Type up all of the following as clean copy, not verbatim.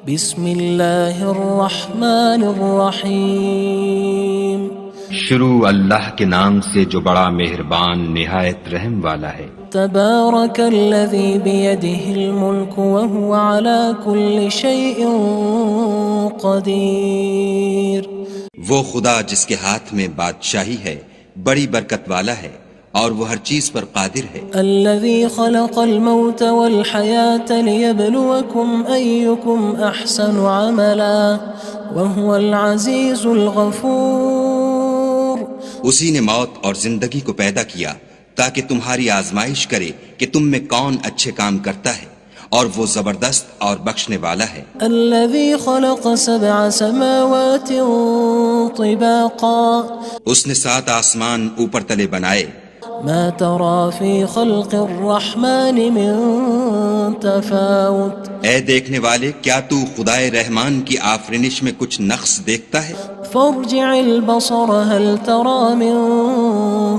بسم اللہ الرحمن الرحیم شروع اللہ کے نام سے جو بڑا مہربان نہایت رحم والا ہے۔ تبارک الذی بیدہ الملک وہو علی کل شیء قدیر۔ وہ خدا جس کے ہاتھ میں بادشاہی ہے بڑی برکت والا ہے اور وہ ہر چیز پر قادر ہے۔ الذي خلق الموت والحياة ليبلوكم أيكم أحسن عملا وهو العزيز الغفور۔ اسی نے موت اور زندگی کو پیدا کیا تاکہ تمہاری آزمائش کرے کہ تم میں کون اچھے کام کرتا ہے، اور وہ زبردست اور بخشنے والا ہے۔ الذي خلق 7 سماوات طباقا۔ اس نے 7 آسمان اوپر تلے بنائے۔ ما ترى في خلق الرحمن من تفاوت۔ اے دیکھنے والے، کیا تو خدائے رحمان کی آفرینش میں کچھ نقص دیکھتا ہے؟ فارجع البصر هل ترى من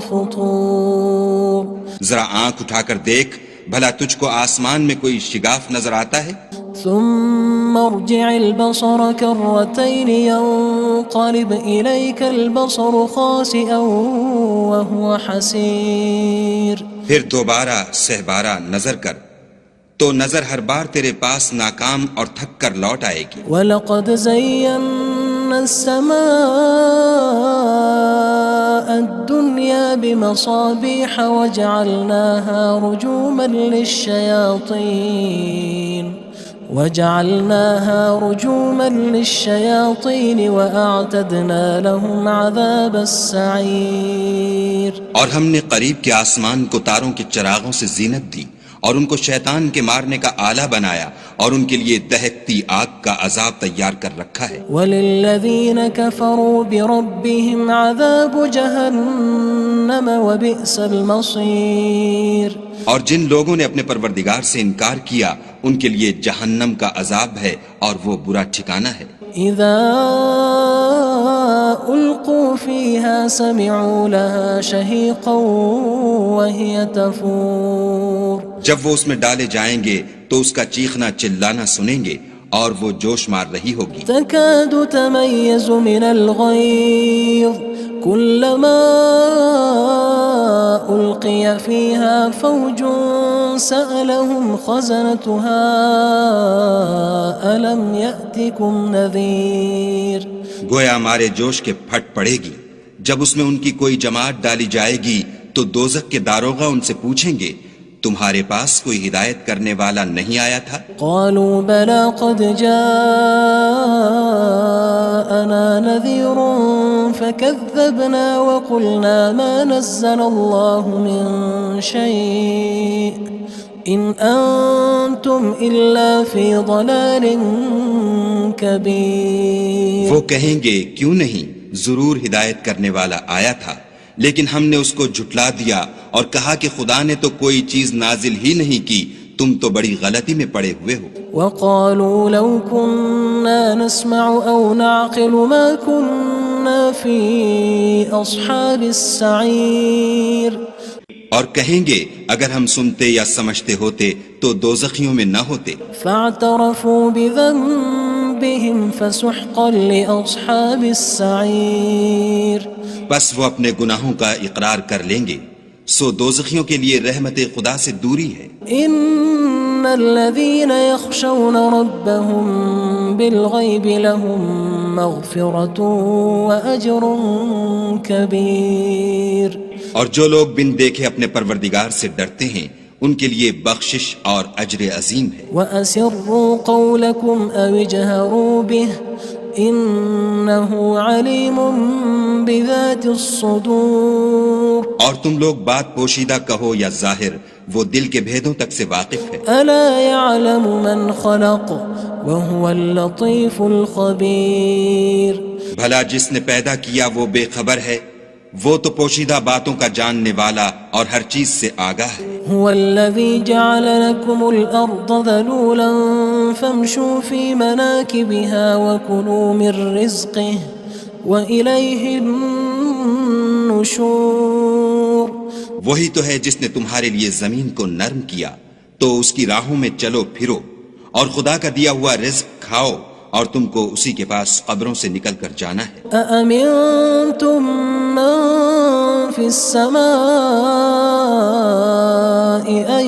فطور۔ ذرا آنکھ اٹھا کر دیکھ، بھلا تجھ کو آسمان میں کوئی شگاف نظر آتا ہے؟ ثم ارجع البصر كرتين ينقلب إليك البصر خاسئا وهو حسير۔ پھر دوبارہ سہبارہ نظر کر تو نظر ہر بار تیرے پاس ناکام اور تھک کر لوٹ آئے گی۔ وَلَقَدْ زَيَّنَّا السَّمَاءَ الدُّنْيَا بِمَصَابِيحَ وَجَعَلْنَاهَا رُجُومًا لِلشَّيَاطِينِ وَأَعْتَدْنَا لَهُمْ عَذَابَ السَّعِيرِ۔ اور ہم نے قریب کے آسمان کو تاروں کے چراغوں سے زینت دی اور ان کو شیطان کے مارنے کا آلہ بنایا، اور ان کے لیے دہکتی آگ کا عذاب تیار کر رکھا ہے۔ وَلِلَّذِينَ كَفَرُوا بِرَبِّهِمْ عَذَابُ جَهَنَّمَ وَبِئْسَ الْمَصِيرُ۔ اور جن لوگوں نے اپنے پروردگار سے انکار کیا ان کے لیے جہنم کا عذاب ہے اور وہ برا ٹھکانہ ہے۔ اذا القوا فيها سمعوا لها شهيقا وهي تفور۔ جب وہ اس میں ڈالے جائیں گے تو اس کا چیخنا چلانا سنیں گے اور وہ جوش مار رہی ہوگی۔ تكاد تميز من الغيظ كلما ألقي فيها فوج سألهم خزنتها ألم يأتكم نذير۔ گویا مارے جوش کے پھٹ پڑے گی۔ جب اس میں ان کی کوئی جماعت ڈالی جائے گی تو دوزخ کے داروغہ ان سے پوچھیں گے تمہارے پاس کوئی ہدایت کرنے والا نہیں آیا تھا؟ قالوا بلى قد جاءنا نذير فكذبنا وقلنا ما نزل الله من شيء إن أنتم إلا في ضلال كبير۔ وہ کہیں گے کیوں نہیں، ضرور ہدایت کرنے والا آیا تھا، لیکن ہم نے اس کو جھٹلا دیا اور کہا کہ خدا نے تو کوئی چیز نازل ہی نہیں کی، تم تو بڑی غلطی میں پڑے ہوئے ہو۔ وقالوا لو كنا نسمع أو نعقل ما كنا في أصحاب السعير۔ اور کہیں گے اگر ہم سنتے یا سمجھتے ہوتے تو دوزخیوں میں نہ ہوتے۔ فاعترفوا بذنبهم فسحقا لأصحاب السعير۔ بس وہ اپنے گناہوں کا اقرار کر لیں گے، سو دوزخیوں کے لیے رحمت خدا سے دوری ہے۔ ان الذين يخشون ربهم بالغيب لهم مغفرة وأجر كبير۔ اور جو لوگ بن دیکھے اپنے پروردگار سے ڈرتے ہیں ان کے لیے بخشش اور اجر عظیم ہے۔ وَأَسِرُّوا قَوْلَكُمْ أَوِ اجْهَرُوا بِهِ إِنَّهُ عَلِيمٌ بِذَاتِ الصُّدُورِ۔ اور تم لوگ بات پوشیدہ کہو یا ظاہر، وہ دل کے بھیدوں تک سے واقف ہے۔ أَلَا يَعْلَمُ مَنْ خَلَقَ وَهُوَ اللَّطِيفُ الْخَبِيرُ۔ بھلا جس نے پیدا کیا وہ بے خبر ہے، وہ تو پوشیدہ باتوں کا جاننے والا اور ہر چیز سے آگاہ ہے۔ هو الذي جعل لكم الأرض ذلولا فامشوا في مناكبها وكلوا من رزقه وإليه النشور۔ وہی تو ہے جس نے تمہارے لیے زمین کو نرم کیا تو اس کی راہوں میں چلو پھرو اور خدا کا دیا ہوا رزق کھاؤ اور تم کو اسی کے پاس قبروں سے نکل کر جانا ہے۔ أأمنتم من في السماء أن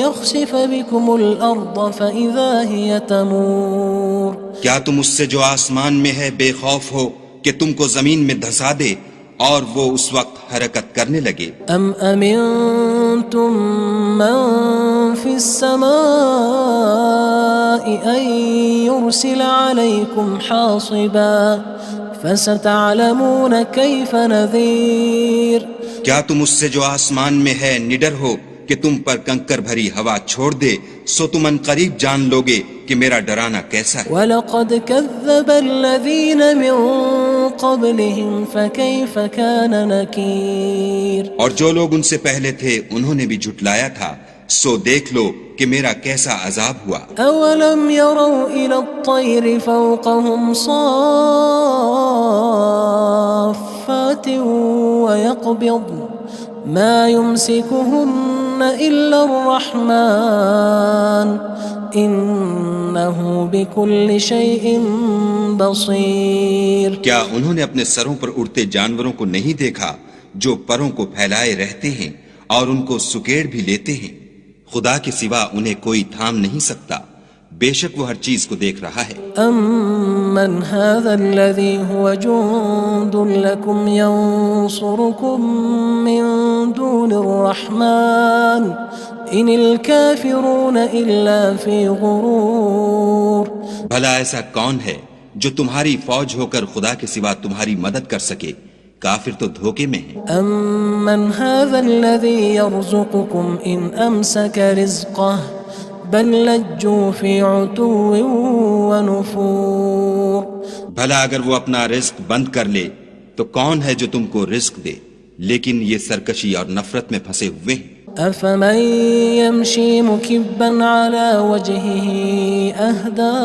يخسف بكم الأرض فإذا هي تمور کیا تم اس سے جو آسمان میں ہے بے خوف ہو کہ تم کو زمین میں دھسا دے اور وہ اس وقت حرکت کرنے لگے؟ أم أمنتم من في السماء أن يرسل عليكم حاصبا فستعلمون كيف نذير کیا تم اس سے جو آسمان میں ہے نڈر ہو کہ تم پر کنکر بھری ہوا چھوڑ دے، سو تم ان قریب جان لوگے کہ میرا ڈرانا کیسا ہے۔ وَلَقَدْ كَذَّبَ الَّذِينَ مِن قَبْلِهِمْ فَكَيْفَ كَانَ نَكِيرٌ اور جو لوگ ان سے پہلے تھے انہوں نے بھی جھٹلایا تھا، سو دیکھ لو کہ میرا کیسا عذاب ہوا۔ أَوَلَمْ يَرَوْا إِلَى الطَّيْرِ فَوْقَهُمْ صَافَّاتٍ وَيَقْبِضْنَ مَا يُمْسِكُهُنَّ إِلَّا الرَّحْمَنُ إِنَّهُ بِكُلِّ شَيْءٍ بَصِيرٌ کیا انہوں نے اپنے سروں پر اڑتے جانوروں کو نہیں دیکھا جو پروں کو پھیلائے رہتے ہیں اور ان کو سکیڑ بھی لیتے ہیں؟ خدا کے سوا انہیں کوئی تھام نہیں سکتا، بے شک وہ ہر چیز کو دیکھ رہا ہے۔ أَمَّنْ هَذَا الَّذِي هُوَ جُندٌ لَكُمْ يَنصُرُكُم مِّن دُونِ الرَّحْمَنِ إِنِ الْكَافِرُونَ إِلَّا فِي غُرُورٍ بھلا ایسا کون ہے جو تمہاری فوج ہو کر خدا کے سوا تمہاری مدد کر سکے؟ کافر تو دھوکے میں ہیں۔ أَمَّنْ هَذَا الَّذِي يَرْزُقُكُمْ إِنْ أَمْسَكَ رِزْقَهُ بَلْ لَجُّوا فِي عُتُوٍّ وَنُفُورٍ بھلا اگر وہ اپنا رزق بند کر لے تو کون ہے جو تم کو رزق دے؟ لیکن یہ سرکشی اور نفرت میں پھنسے ہوئے ہیں۔ أَفَمَن يَمْشِي مُكِبًّا عَلَى وَجْهِهِ أَهْدَىٰ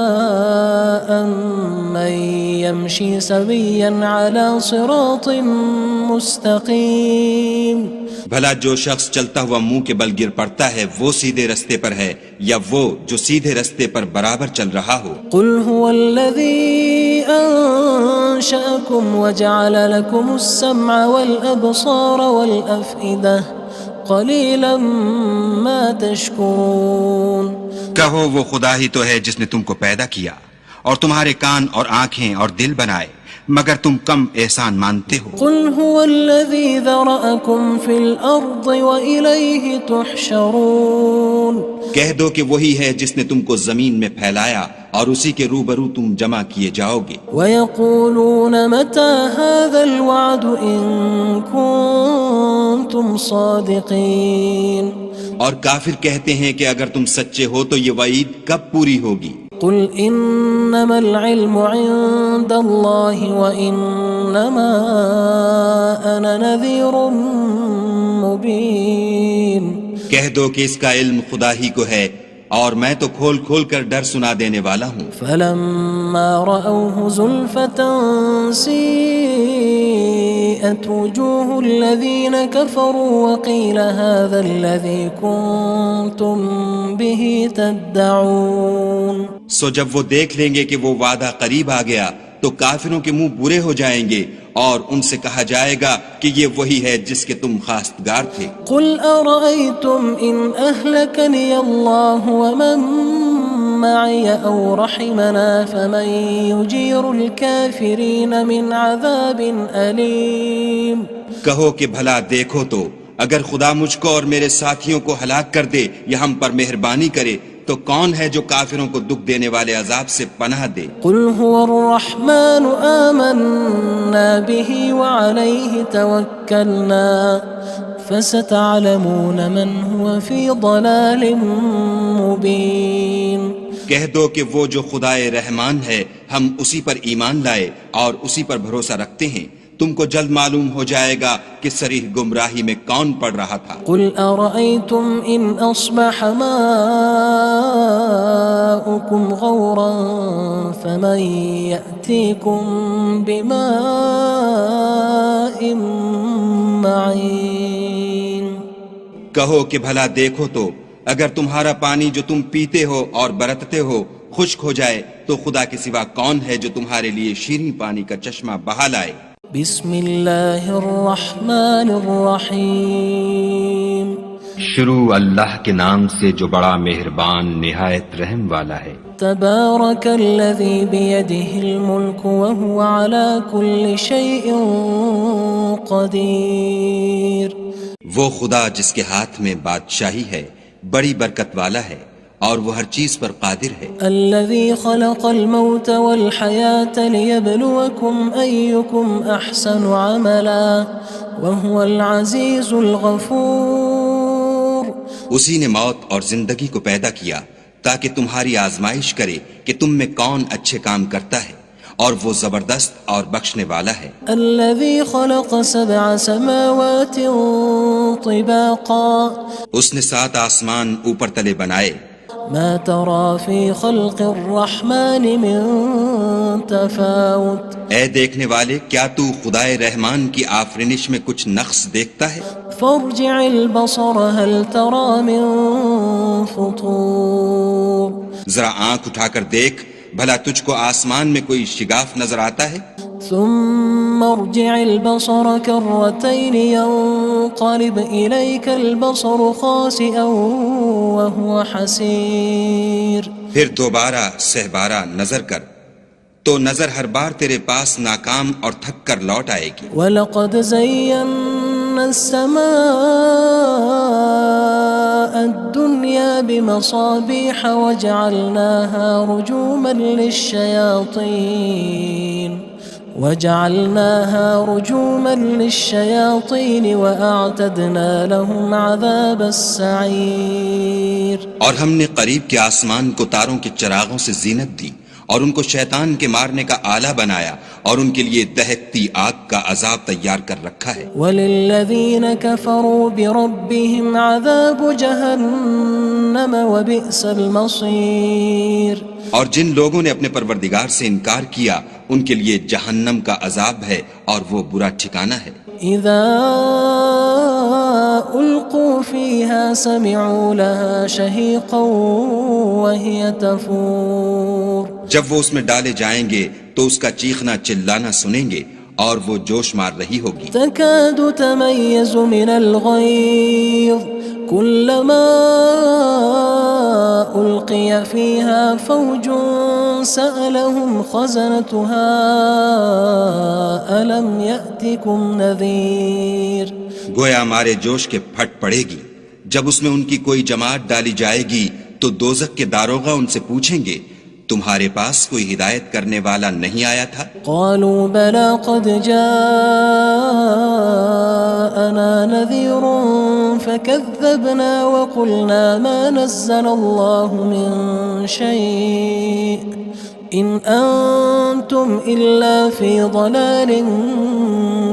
أَمَّن يَمْشِي سَوِيًّا عَلَى صِرَاطٍ مُّسْتَقِيمٍ بھلا جو شخص چلتا ہوا منہ کے بل گر پڑتا ہے وہ سیدھے رستے پر ہے یا وہ جو سیدھے رستے پر برابر چل رہا ہو؟ قُلْ هُوَ الَّذِي أَنشَأَكُمْ وَجَعَلَ لَكُمُ السَّمْعَ وَالْأَبْصَارَ وَالْأَفْئِدَةَ قَلِيلًا مَا تَشْكُرُونَ کہو وہ خدا ہی تو ہے جس نے تم کو پیدا کیا اور تمہارے کان اور آنکھیں اور دل بنائے، مگر تم کم احسان مانتے ہو۔ قُلْ هُوَ الَّذِي ذَرَأَكُمْ فِي الْأَرْضِ وَإِلَيْهِ تُحْشَرُونَ کہہ دو کہ وہی ہے جس نے تم کو زمین میں پھیلایا اور اسی کے روبرو تم جمع کیے جاؤ گے۔ وَيَقُولُونَ مَتَى هَذَا الْوَعْدُ إِن كُنتُمْ صَادِقِينَ اور کافر کہتے ہیں کہ اگر تم سچے ہو تو یہ وعید کب پوری ہوگی؟ قُلْ إِنَّمَا الْعِلْمُ عِندَ اللَّهِ وَإِنَّمَا أَنَا نَذِيرٌ مُّبِينٌ کہہ دو کہ اس کا علم خدا ہی کو ہے اور میں تو کھول کھول کر ڈر سنا دینے والا ہوں۔ فَلَمَّا رَأَوْهُ زُلْفَةً سِيئَتْ وُجُوهُ الَّذِينَ كَفَرُوا وَقِيلَ هَذَا الَّذِي كُنتُم بِهِ تَدَّعُونَ سو جب وہ دیکھ لیں گے کہ وہ وعدہ قریب آ گیا تو کافروں کے منہ برے ہو جائیں گے اور ان سے کہا جائے گا کہ یہ وہی ہے جس کے تم خواستگار تھے۔ قُلْ أَرَأَيْتُمْ إِنْ أَهْلَكَنِيَ اللَّهُ وَمَن مَّعِيَ أَوْ رَحِمَنَا فَمَن يُجِيرُ الْكَافِرِينَ مِنْ عَذَابٍ أَلِيمٍ کہو کہ بھلا دیکھو تو اگر خدا مجھ کو اور میرے ساتھیوں کو ہلاک کر دے یا ہم پر مہربانی کرے تو کون ہے جو کافروں کو دکھ دینے والے عذاب سے پناہ دے؟ قُلْ هُوَ الرَّحْمَنُ آمَنَّا بِهِ وَعَلَيْهِ تَوَكَّلْنَا فَسَتَعْلَمُونَ مَنْ هُوَ فِي ضَلَالٍ مُّبِينٍ کہہ دو کہ وہ جو خدائے رحمان ہے ہم اسی پر ایمان لائے اور اسی پر بھروسہ رکھتے ہیں، تم کو جلد معلوم ہو جائے گا کہ صریح گمراہی میں کون پڑ رہا تھا۔ قُلْ أَرَأَيْتُمْ إِنْ أَصْبَحَ مَاؤُكُمْ غَوْرًا فَمَن يَأْتِيكُم بِمَاءٍ مَّعِينٍ کہو کہ بھلا دیکھو تو اگر تمہارا پانی جو تم پیتے ہو اور برتتے ہو خشک ہو جائے تو خدا کے سوا کون ہے جو تمہارے لیے شیریں پانی کا چشمہ بہا لائے؟ بسم اللہ الرحمن الرحیم شروع اللہ کے نام سے جو بڑا مہربان نہایت رحم والا ہے۔ تبارک الذی بیدہ الملک وہو علی کل شیء قدیر۔ وہ خدا جس کے ہاتھ میں بادشاہی ہے بڑی برکت والا ہے اور وہ ہر چیز پر قادر ہے۔ الذي خلق الموت والحياة ليبلوكم أيكم أحسن عملا وهو العزيز الغفور۔ اسی نے موت اور زندگی کو پیدا کیا تاکہ تمہاری آزمائش کرے کہ تم میں کون اچھے کام کرتا ہے، اور وہ زبردست اور بخشنے والا ہے۔ الذي خلق 7 سماوات طباقا۔ اس نے 7 آسمان اوپر تلے بنائے۔ ما ترى في خلق الرحمن من تفاوت۔ اے دیکھنے والے، کیا تو خدائے رحمان کی آفرینش میں کچھ نقص دیکھتا ہے؟ فارجع البصر هل ترى من فطور۔ ذرا آنکھ اٹھا کر دیکھ، بھلا تجھ کو آسمان میں کوئی شگاف نظر آتا ہے؟ ثم ارجع البصر كرتين ينقلب إليك البصر خاسئا وهو حسير۔ پھر دوبارہ سہبارہ نظر کر تو نظر ہر بار تیرے پاس ناکام اور تھک کر لوٹ آئے گی۔ وَلَقَدْ زَيَّنَّا السَّمَاءَ الدُّنْيَا بِمَصَابِيحَ وَجَعَلْنَاهَا رُجُومًا لِلشَّيَاطِينِ وَأَعْتَدْنَا لَهُمْ عَذَابَ السَّعِيرِ۔ اور ہم نے قریب کے آسمان کو تاروں کے چراغوں سے زینت دی اور ان کو شیطان کے مارنے کا آلہ بنایا اور ان کے لیے دہکتی آگ کا عذاب تیار کر رکھا ہے۔ وَلِلَّذِينَ كَفَرُوا بِرَبِّهِمْ عَذَابُ جَهَنَّمَ وَبِئْسَ الْمَصِيرُ۔ اور جن لوگوں نے اپنے پروردگار سے انکار کیا ان کے لیے جہنم کا عذاب ہے اور وہ برا ٹھکانہ ہے۔ اذا القوا فيها سمعوا لها شهيقا وهي تفور۔ جب وہ اس میں ڈالے جائیں گے تو اس کا چیخنا چلانا سنیں گے اور وہ جوش مار رہی ہوگی۔ تكاد تميز من الغيظ كلما ألقي فيها فوج سألهم خزنتها ألم يأتكم نذير۔ گویا مارے جوش کے پھٹ پڑے گی۔ جب اس میں ان کی کوئی جماعت ڈالی جائے گی تو دوزخ کے داروغہ ان سے پوچھیں گے تمہارے پاس کوئی ہدایت کرنے والا نہیں آیا تھا؟ قالوا بلى قد جاءنا نذير فكذبنا وقلنا ما نزل الله من شيء إن أنتم إلا في ضلال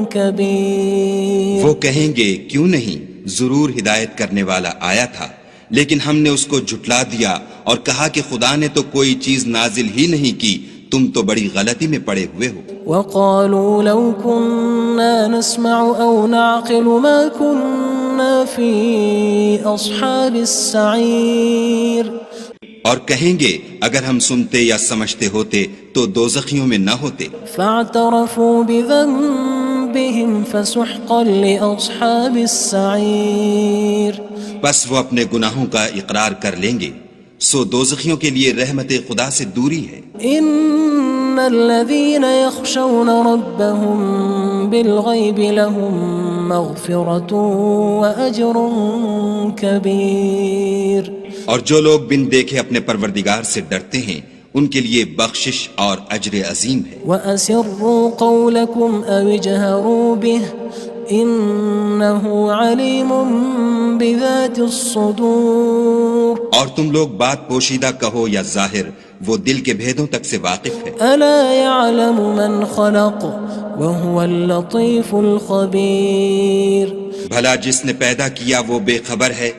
كبير۔ وہ کہیں گے کیوں نہیں، ضرور ہدایت کرنے والا آیا تھا، لیکن ہم نے اس کو جھٹلا دیا اور کہا کہ خدا نے تو کوئی چیز نازل ہی نہیں کی، تم تو بڑی غلطی میں پڑے ہوئے ہو۔ وقالوا لو كنا نسمع أو نعقل ما كنا في أصحاب السعير۔ اور کہیں گے اگر ہم سنتے یا سمجھتے ہوتے تو دوزخیوں میں نہ ہوتے۔ فاعترفوا بذنبهم فسحقا لأصحاب السعير۔ بس وہ اپنے گناہوں کا اقرار کر لیں گے، سو دوزخیوں کے لیے رحمت خدا سے دوری ہے۔ ان الذين يخشون ربهم بالغيب لهم مغفرة وأجر كبير۔ اور جو لوگ بن دیکھے اپنے پروردگار سے ڈرتے ہیں ان کے لیے بخشش اور اجر عظیم ہے۔ وَأَسِرُّوا قَوْلَكُمْ أَوِ اجْهَرُوا بِهِ إِنَّهُ عَلِيمٌ بِذَاتِ الصُّدُورِ۔ اور تم لوگ بات پوشیدہ کہو یا ظاہر، وہ دل کے بھیدوں تک سے واقف ہے۔ أَلَا يَعْلَمُ مَنْ خَلَقَ وَهُوَ اللَّطِيفُ الْخَبِيرُ۔ بھلا جس نے پیدا کیا وہ بے خبر ہے،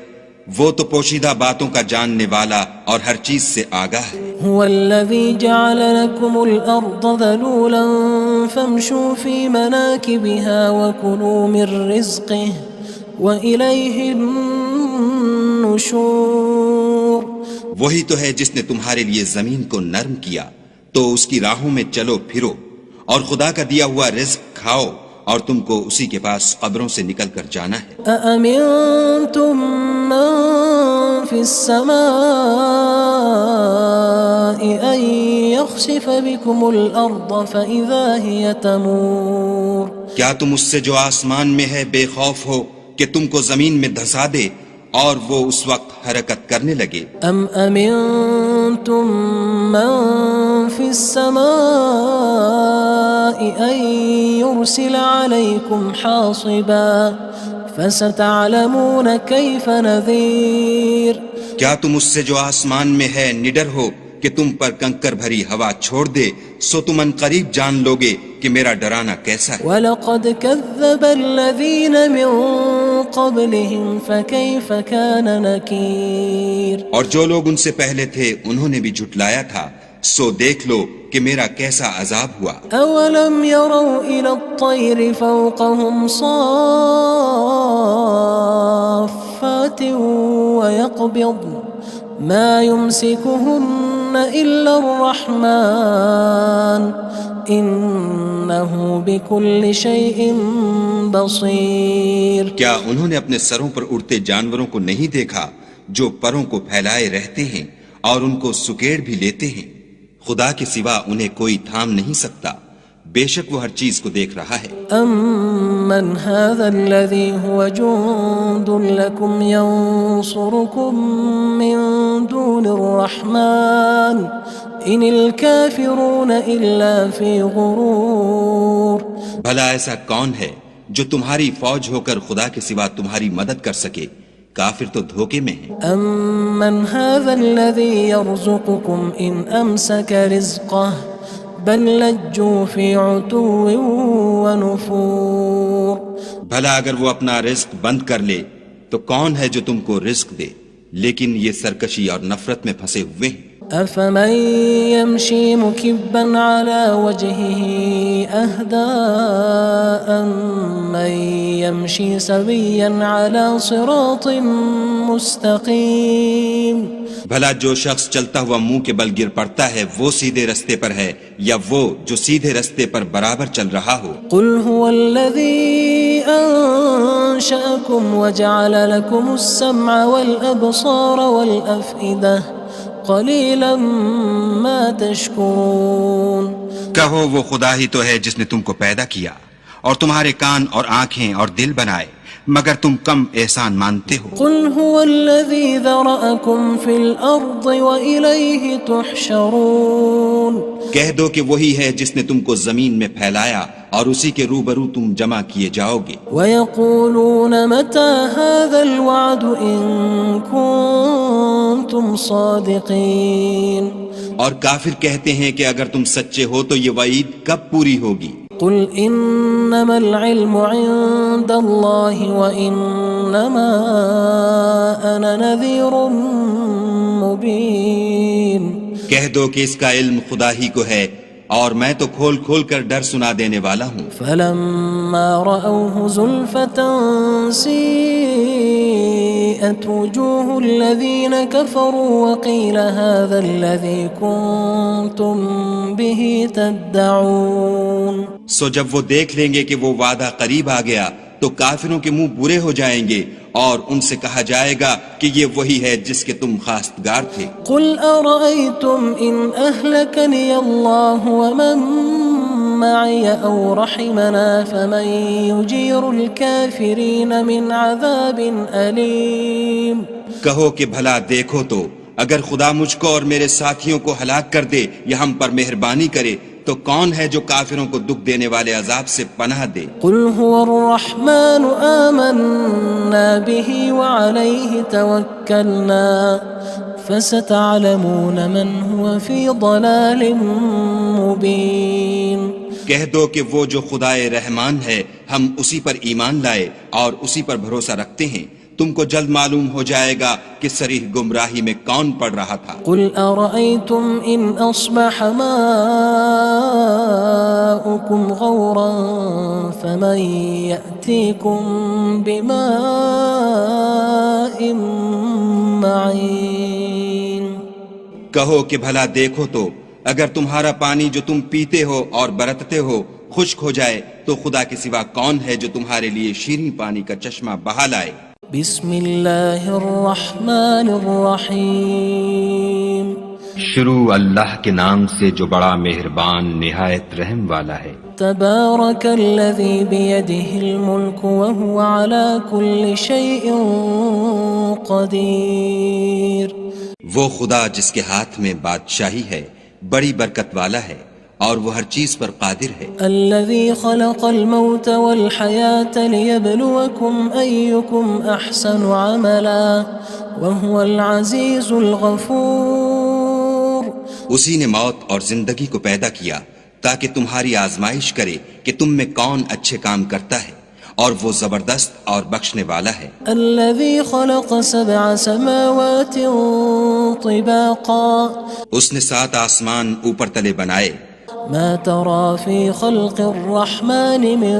وہ تو پوشیدہ باتوں کا جاننے والا اور ہر چیز سے آگاہ ہے۔ هو الذي جعل لكم الأرض ذلولا فامشوا في مناكبها وكلوا من رزقه وإليه النشور۔ النشور وہی تو ہے جس نے تمہارے لیے زمین کو نرم کیا تو اس کی راہوں میں چلو پھرو، اور خدا کا دیا ہوا رزق کھاؤ، اور تم کو اسی کے پاس قبروں سے نکل کر جانا ہے۔ أأمنتم من في السماء أن يخسف بكم الأرض فإذا هي تمور کیا تم اس سے جو آسمان میں ہے بے خوف ہو کہ تم کو زمین میں دھسا دے اور وہ اس وقت حرکت کرنے لگے؟ أم أمنتم من في السماء أن يرسل عليكم حاصبا فستعلمون كيف نذير کیا تم اس سے جو آسمان میں ہے نڈر ہو کہ تم پر کنکر بھری ہوا چھوڑ دے، سو تم ان قریب جان لوگے کہ میرا ڈرانا کیسا ہے۔ وَلَقَدْ كَذَّبَ الَّذِينَ مِن قَبْلِهِمْ فَكَيْفَ كَانَ نَكِيرٌ اور جو لوگ ان سے پہلے تھے انہوں نے بھی جھٹلایا تھا، سو دیکھ لو کہ میرا کیسا عذاب ہوا۔ أَوَلَمْ يَرَوْا إِلَى الطَّيْرِ فَوْقَهُمْ صَافَّاتٍ وَيَقْبِضْنَ مَا يُمْسِكُهُنَّ إِلَّا الرَّحْمَنُ إِنَّهُ بِكُلِّ شَيْءٍ بَصِيرٌ کیا انہوں نے اپنے سروں پر اڑتے جانوروں کو نہیں دیکھا جو پروں کو پھیلائے رہتے ہیں اور ان کو سکیڑ بھی لیتے ہیں؟ خدا کے سوا انہیں کوئی تھام نہیں سکتا، بے شک وہ ہر چیز کو دیکھ رہا ہے۔ أَمَّنْ هَذَا الَّذِي هُوَ جُندٌ لَكُمْ يَنصُرُكُم مِّن دُونِ الرَّحْمَنِ إِنِ الْكَافِرُونَ إِلَّا فِي غُرُورٍ بھلا ایسا کون ہے جو تمہاری فوج ہو کر خدا کے سوا تمہاری مدد کر سکے؟ کافر تو دھوکے میں ہیں۔ أَمَّنْ هَذَا الَّذِي يَرْزُقُكُمْ إِنْ أَمْسَكَ رِزْقَهُ بَلْ لَجُّوا فِي عُتُوٍّ وَنُفُورٍ بھلا اگر وہ اپنا رزق بند کر لے تو کون ہے جو تم کو رزق دے؟ لیکن یہ سرکشی اور نفرت میں پھنسے ہوئے ہیں۔ أَفَمَن يَمْشِي مُكِبًّا عَلَى وَجْهِهِ أَهْدَىٰ أَمَّن يَمْشِي سَوِيًّا عَلَى صِرَاطٍ مُّسْتَقِيمٍ بھلا جو شخص چلتا ہوا منہ کے بل گر پڑتا ہے وہ سیدھے رستے پر ہے یا وہ جو سیدھے رستے پر برابر چل رہا ہو؟ قُلْ هُوَ الَّذِي أَنشَأَكُمْ وَجَعَلَ لَكُمُ السَّمْعَ وَالْأَبْصَارَ وَالْأَفْئِدَةَ قَلِيلًا مَا تَشْكُرُونَ کہو وہ خدا ہی تو ہے جس نے تم کو پیدا کیا اور تمہارے کان اور آنکھیں اور دل بنائے، مگر تم کم احسان مانتے ہو۔ قُلْ هُوَ الَّذِي ذَرَأَكُمْ فِي الْأَرْضِ وَإِلَيْهِ تُحْشَرُونَ کہہ دو کہ وہی ہے جس نے تم کو زمین میں پھیلایا اور اسی کے روبرو تم جمع کیے جاؤ گے۔ وَيَقُولُونَ مَتَى هَذَا الْوَعْدُ إِن كُنتُمْ صَادِقِينَ اور کافر کہتے ہیں کہ اگر تم سچے ہو تو یہ وعید کب پوری ہوگی؟ قُلْ إِنَّمَا الْعِلْمُ عِندَ اللَّهِ وَإِنَّمَا أَنَا نَذِيرٌ مُّبِينٌ کہہ دو کہ اس کا علم خدا ہی کو ہے اور میں تو کھول کھول کر ڈر سنا دینے والا ہوں۔ فَلَمَّا رَأَوْهُ زُلْفَةً سِيئَتْ وُجُوهُ الَّذِينَ كَفَرُوا وَقِيلَ هَذَا الَّذِي كُنتُم بِهِ تَدَّعُونَ سو جب وہ دیکھ لیں گے کہ وہ وعدہ قریب آ گیا تو کافروں کے منہ برے ہو جائیں گے اور ان سے کہا جائے گا کہ یہ وہی ہے جس کے تم خواستگار تھے۔ قُلْ أَرَأَيْتُمْ إِنْ أَهْلَكَنِيَ اللَّهُ وَمَن مَّعِيَ أَوْ رَحِمَنَا فَمَن يُجِيرُ الْكَافِرِينَ مِنْ عَذَابٍ أَلِيمٍ کہو کہ بھلا دیکھو تو اگر خدا مجھ کو اور میرے ساتھیوں کو ہلاک کر دے یا ہم پر مہربانی کرے تو کون ہے جو کافروں کو دکھ دینے والے عذاب سے پناہ دے؟ قُلْ هُوَ الرَّحْمَنُ آمَنَّا بِهِ وَعَلَيْهِ تَوَكَّلْنَا فَسَتَعْلَمُونَ مَنْ هُوَ فِي ضَلَالٍ مُّبِينٍ کہہ دو کہ وہ جو خدائے رحمان ہے ہم اسی پر ایمان لائے اور اسی پر بھروسہ رکھتے ہیں، تم کو جلد معلوم ہو جائے گا کہ صریح گمراہی میں کون پڑ رہا تھا۔ قُلْ أَرَأَيْتُمْ إِنْ أَصْبَحَ مَاؤُكُمْ غَوْرًا فَمَن يَأْتِيكُم بِمَاءٍ معين کہو کہ بھلا دیکھو تو اگر تمہارا پانی جو تم پیتے ہو اور برتتے ہو خشک ہو جائے تو خدا کے سوا کون ہے جو تمہارے لیے شیریں پانی کا چشمہ بہا لائے؟ بسم اللہ الرحمن الرحیم شروع اللہ کے نام سے جو بڑا مہربان نہایت رحم والا ہے۔ تبارک الذی بیدہ الملک وہو علی کل شیء قدیر وہ خدا جس کے ہاتھ میں بادشاہی ہے بڑی برکت والا ہے اور وہ ہر چیز پر قادر ہے۔ الذي خلق الموت والحياة ليبلوكم أيكم أحسن عملا وهو العزيز الغفور اسی نے موت اور زندگی کو پیدا کیا تاکہ تمہاری آزمائش کرے کہ تم میں کون اچھے کام کرتا ہے اور وہ زبردست اور بخشنے والا ہے۔ الذي خلق 7 سماوات طباقا اس نے 7 آسمان اوپر تلے بنائے۔ ما ترى في خلق الرحمن من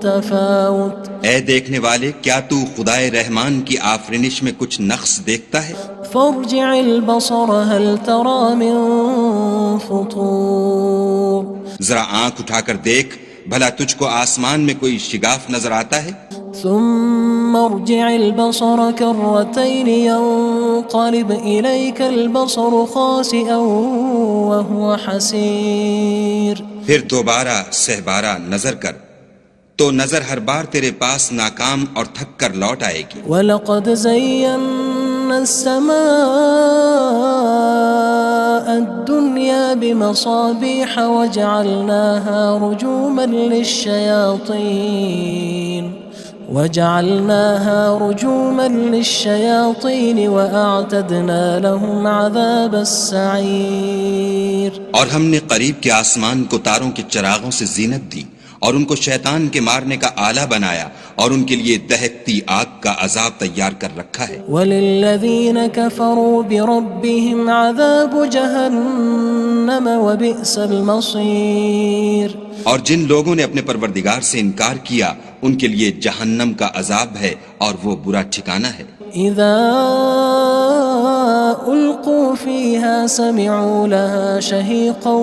تفاوت اے دیکھنے والے کیا تو خدائے رحمان کی آفرینش میں کچھ نقص دیکھتا ہے؟ فارجع البصر هل ترى من فطور ذرا آنکھ اٹھا کر دیکھ بھلا تجھ کو آسمان میں کوئی شگاف نظر آتا ہے؟ ثم ارجع البصر كرتين ينقلب إليك البصر خاسئا وهو حسير پھر دوبارہ سہبارہ نظر کر تو نظر ہر بار تیرے پاس ناکام اور تھک کر لوٹ آئے گی۔ وَلَقَدْ زَيَّنَّا السَّمَاءَ الدُّنْيَا بِمَصَابِيحَ وَجَعَلْنَاهَا رُجُومًا لِلشَّيَاطِينِ وَأَعْتَدْنَا لَهُمْ عَذَابَ السَّعِيرِ اور ہم نے قریب کے آسمان کو تاروں کے چراغوں سے زینت دی اور ان کو شیطان کے مارنے کا آلہ بنایا اور ان کے لیے دہکتی آگ کا عذاب تیار کر رکھا ہے۔ وَلِلَّذِينَ كَفَرُوا بِرَبِّهِمْ عَذَابُ جَهَنَّمَ وَبِئْسَ الْمَصِيرُ اور جن لوگوں نے اپنے پروردگار سے انکار کیا ان کے لیے جہنم کا عذاب ہے اور وہ برا ٹھکانہ ہے۔ اذا القوا فيها سمعوا لها شهيقا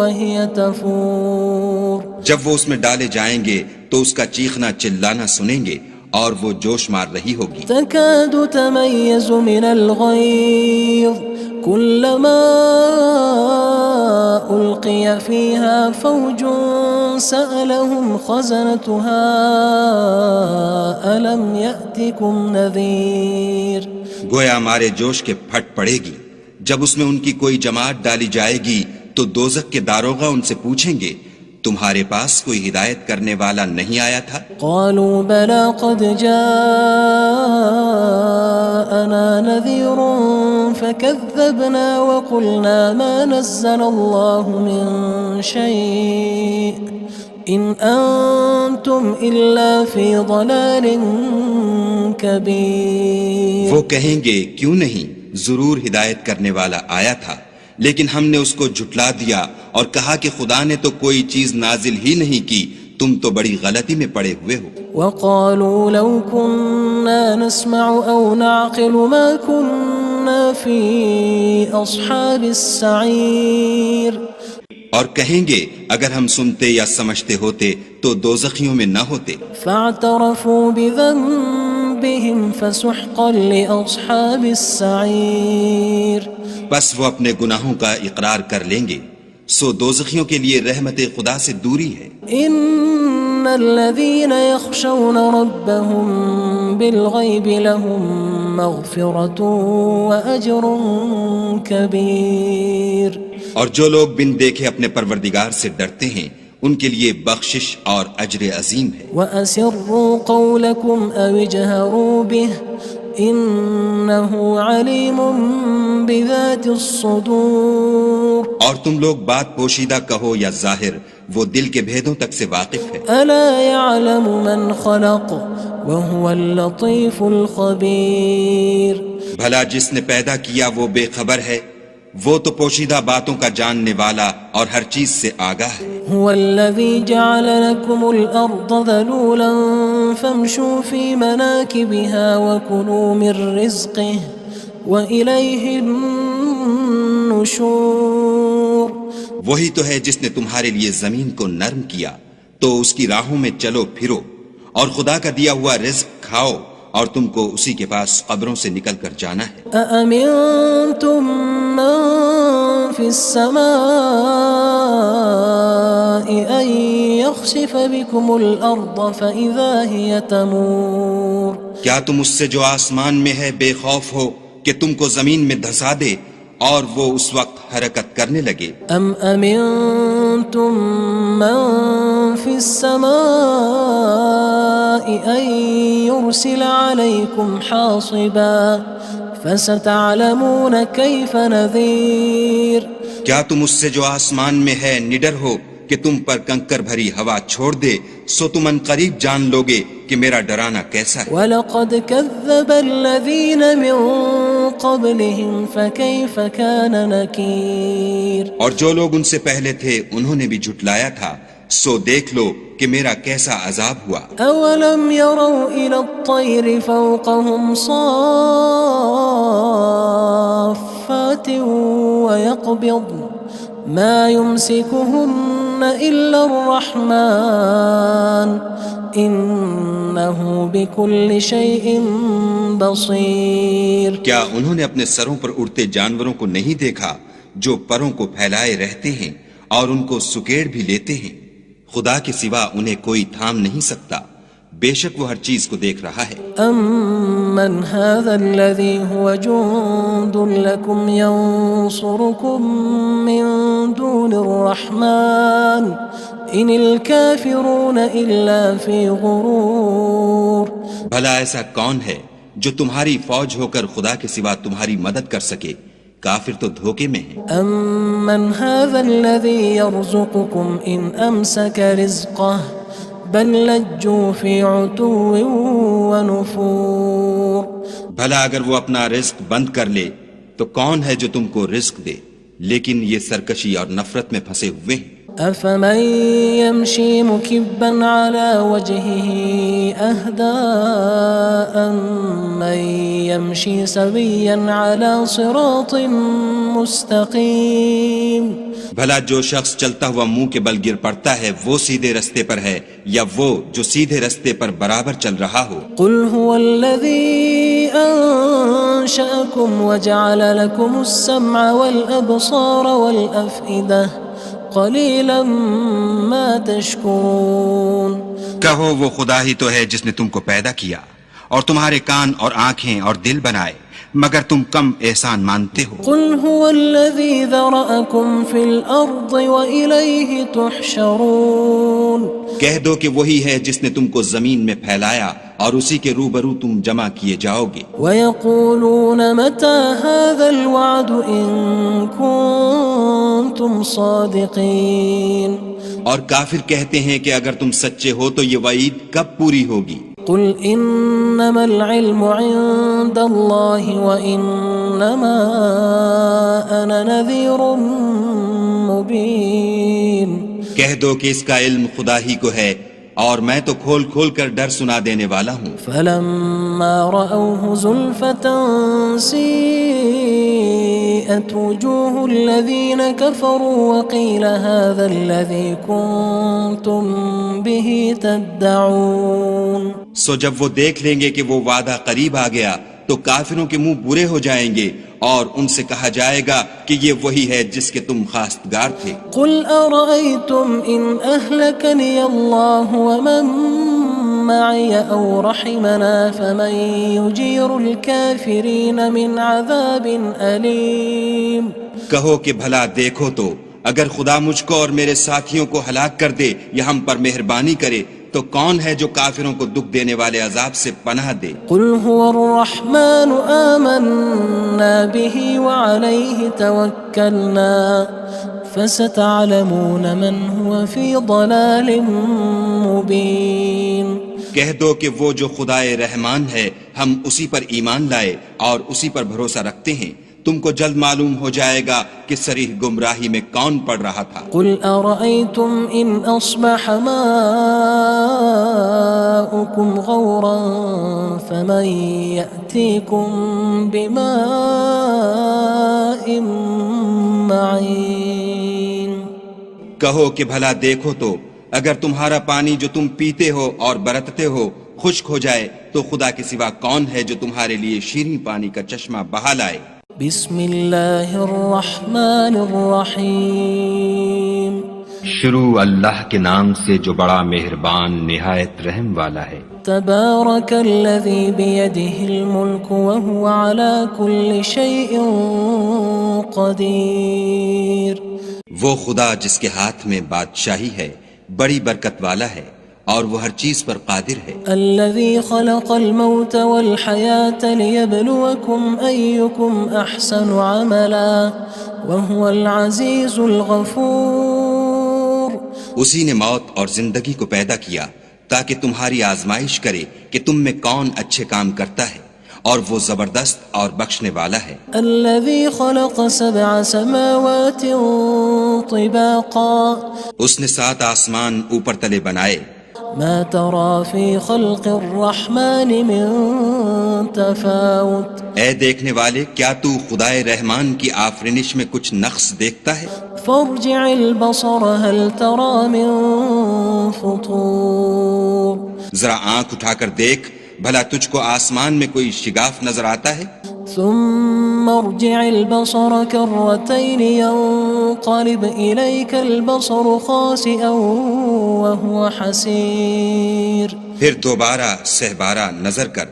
وهي تفور جب وہ اس میں ڈالے جائیں گے تو اس کا چیخنا چلانا سنیں گے اور وہ جوش مار رہی ہوگی۔ تكاد تميز من الغيظ كلما ألقي فيها فوج سألهم خزنتها ألم يأتكم نذير گویا مارے جوش کے پھٹ پڑے گی جب اس میں ان کی کوئی جماعت ڈالی جائے گی تو دوزخ کے داروغہ ان سے پوچھیں گے تمہارے پاس کوئی ہدایت کرنے والا نہیں آیا تھا؟ قالوا بلى قد جاءنا نذير فكذبنا وقلنا ما نزل الله من شيء إن أنتم إلا في ضلال كبير وہ کہیں گے کیوں نہیں ضرور ہدایت کرنے والا آیا تھا لیکن ہم نے اس کو جھٹلا دیا اور کہا کہ خدا نے تو کوئی چیز نازل ہی نہیں کی تم تو بڑی غلطی میں پڑے ہوئے ہو۔ وقالوا لو كنا نسمع أو نعقل ما كنا في أصحاب السعير اور کہیں گے اگر ہم سنتے یا سمجھتے ہوتے تو دوزخیوں میں نہ ہوتے۔ فاعترفوا بذنبهم فسحقا لأصحاب السعير بس وہ اپنے گناہوں کا اقرار کر لیں گے سو دوزخیوں کے لیے رحمت خدا سے دوری ہے۔ ان الذين يخشون ربهم بالغيب لهم مغفرة واجر كبير اور جو لوگ بن دیکھے اپنے پروردگار سے ڈرتے ہیں ان کے لیے بخشش اور اجر عظیم ہے۔ واسروا قولكم او اجهروا به انه علیم بذات الصدور اور تم لوگ بات پوشیدہ کہو یا ظاہر وہ دل کے بھیدوں تک سے واقف ہے۔ الا يعلم من خلق وهو اللطيف الخبير بھلا جس نے پیدا کیا وہ بے خبر ہے وہ تو پوشیدہ باتوں کا جاننے والا اور ہر چیز سے آگاہ ہے۔ هو الذي جعل لكم الأرض ذلولا فامشوا في مناكبها وكلوا من رزقه وإليه النشور. وہی تو ہے جس نے تمہارے لیے زمین کو نرم کیا تو اس کی راہوں میں چلو پھرو اور خدا کا دیا ہوا رزق کھاؤ اور تم کو اسی کے پاس قبروں سے نکل کر جانا ہے. أأمنتم من في السماء أن يخسف بكم الأرض فإذا هي تمور. کیا تم اس سے جو آسمان میں ہے بے خوف ہو کہ تم کو زمین میں دھسا دے اور وہ اس وقت حرکت کرنے لگے؟ ام امنتم من في السماء ان يرسل عليكم حاصبا فستعلمون كيف نذير. کیا تم اس سے جو آسمان میں ہے نڈر ہو کہ تم پر کنکر بھری ہوا چھوڑ دے سو تم ان قریب جان لوگے کہ میرا ڈرانا کیسا ہے. وَلَقَدْ كَذَّبَ الَّذِينَ مِن قَبْلِهِمْ فَكَيْفَ كَانَ نَكِيرٌ. اور جو لوگ ان سے پہلے تھے انہوں نے بھی جھٹلایا تھا سو دیکھ لو کہ میرا کیسا عذاب ہوا. أَوَلَمْ يَرَوْا إِلَى الطَّيْرِ فَوْقَهُمْ صَافَّاتٍ وَيَقْبِضْنَ مَا يُمْسِكُهُنَّ إِلَّا الرَّحْمَنُ إِنَّهُ بِكُلِّ شَيْءٍ بَصِيرٌ. کیا انہوں نے اپنے سروں پر اڑتے جانوروں کو نہیں دیکھا جو پروں کو پھیلائے رہتے ہیں اور ان کو سکیڑ بھی لیتے ہیں؟ خدا کے سوا انہیں کوئی تھام نہیں سکتا، بے شک وہ ہر چیز کو دیکھ رہا ہے. أَمَّنْ هَذَا الَّذِي هُوَ جُندٌ لَكُمْ يَنصُرُكُم مِّن دُونِ الرَّحْمَنِ إِنِ الْكَافِرُونَ إِلَّا فِي غُرُورٍ. بھلا ایسا کون ہے جو تمہاری فوج ہو کر خدا کے سوا تمہاری مدد کر سکے؟ کافر تو دھوکے میں ہیں. أَمَّنْ هَذَا الَّذِي يَرْزُقُكُمْ إِنْ أَمْسَكَ رِزْقَهُ بَلْ لَجُّوا فِي عُتُوٍّ وَنُفُورٍ. بھلا اگر وہ اپنا رزق بند کر لے تو کون ہے جو تم کو رزق دے؟ لیکن یہ سرکشی اور نفرت میں پھنسے ہوئے ہیں. أَفَمَن يَمْشِي مُكِبًّا عَلَى وَجْهِهِ أَهْدَىٰ أَمَّن يَمْشِي سَوِيًّا عَلَى صِرَاطٍ مُّسْتَقِيمٍ. بھلا جو شخص چلتا ہوا منہ کے بل گر پڑتا ہے وہ سیدھے رستے پر ہے یا وہ جو سیدھے رستے پر برابر چل رہا ہو؟ قُلْ هُوَ الَّذِي أَنشَأَكُمْ وَجَعَلَ لَكُمُ السَّمْعَ وَالْأَبْصَارَ وَالْأَفْئِدَةَ قَلِيلًا مَا تَشْكُرُونَ. کہو وہ خدا ہی تو ہے جس نے تم کو پیدا کیا اور تمہارے کان اور آنکھیں اور دل بنائے، مگر تم کم احسان مانتے ہو. قُلْ هُوَ الَّذِي ذَرَأَكُمْ فِي الْأَرْضِ وَإِلَيْهِ تُحْشَرُونَ. کہہ دو کہ وہی ہے جس نے تم کو زمین میں پھیلایا اور اسی کے روبرو تم جمع کیے جاؤ گے. وَيَقُولُونَ مَتَى هَذَا الْوَعْدُ إِن كُنتُمْ صَادِقِينَ. اور کافر کہتے ہیں کہ اگر تم سچے ہو تو یہ وعید کب پوری ہوگی؟ قُلْ إِنَّمَا الْعِلْمُ عِندَ اللَّهِ وَإِنَّمَا أَنَا نَذِيرٌ مُّبِينٌ. کہہ دو کہ اس کا علم خدا ہی کو ہے اور میں تو کھول کھول کر ڈر سنا دینے والا ہوں. فَلَمَّا رَأَوْهُ زُلْفَةً سِيئَتْ وُجُوهُ الَّذِينَ كَفَرُوا وَقِيلَ هَذَا الَّذِي كُنتُم بِهِ تَدَّعُونَ. سو جب وہ دیکھ لیں گے کہ وہ وعدہ قریب آ گیا تو کافروں کے منہ برے ہو جائیں گے اور ان سے کہا جائے گا کہ یہ وہی ہے جس کے تم خواستگار تھے. قُلْ أَرَأَيْتُمْ إِنْ أَهْلَكَنِيَ اللَّهُ وَمَن مَّعِيَ أَوْ رَحِمَنَا فَمَن يُجِيرُ الْكَافِرِينَ مِنْ عَذَابٍ أَلِيمٍ. کہو کہ بھلا دیکھو تو اگر خدا مجھ کو اور میرے ساتھیوں کو ہلاک کر دے یا ہم پر مہربانی کرے تو کون ہے جو کافروں کو دکھ دینے والے عذاب سے پناہ دے؟ قُلْ هُوَ الرَّحْمَنُ آمَنَّا بِهِ وَعَلَيْهِ تَوَكَّلْنَا فَسَتَعْلَمُونَ مَنْ هُوَ فِي ضَلَالٍ مُّبِينٍ. کہہ دو کہ وہ جو خدائے رحمان ہے ہم اسی پر ایمان لائے اور اسی پر بھروسہ رکھتے ہیں، تم کو جلد معلوم ہو جائے گا کہ صریح گمراہی میں کون پڑ رہا تھا۔ قل أرأيتم إن أصبح ماؤكم غورا فمن يأتيكم بماء معين۔ کہو کہ بھلا دیکھو تو اگر تمہارا پانی جو تم پیتے ہو اور برتتے ہو خشک ہو جائے تو خدا کے سوا کون ہے جو تمہارے لیے شیریں پانی کا چشمہ بہا لائے۔ بسم اللہ الرحمن الرحیم۔ شروع اللہ کے نام سے جو بڑا مہربان نہایت رحم والا ہے۔ تبارک الذی بیدہ الملک وہو علی کل شیء قدیر۔ وہ خدا جس کے ہاتھ میں بادشاہی ہے بڑی برکت والا ہے اور وہ ہر چیز پر قادر ہے۔ الذي خلق الموت والحياة ليبلوكم أيكم أحسن عملا وهو العزيز الغفور۔ اسی نے موت اور زندگی کو پیدا کیا تاکہ تمہاری آزمائش کرے کہ تم میں کون اچھے کام کرتا ہے اور وہ زبردست اور بخشنے والا ہے۔ الذي خلق 7 سماوات طباقا۔ اس نے 7 آسمان اوپر تلے بنائے۔ ما ترى في خلق الرحمن من تفاوت۔ اے دیکھنے والے کیا تو خدائے رحمان کی آفرینش میں کچھ نقص دیکھتا ہے؟ فارجع البصر هل ترى من فطور۔ ذرا آنکھ اٹھا کر دیکھ بھلا تجھ کو آسمان میں کوئی شگاف نظر آتا ہے؟ ثم ارجع البصر كرتين ينقلب إليك البصر خاسئا وهو حسير۔ پھر دوبارہ سہبارہ نظر کر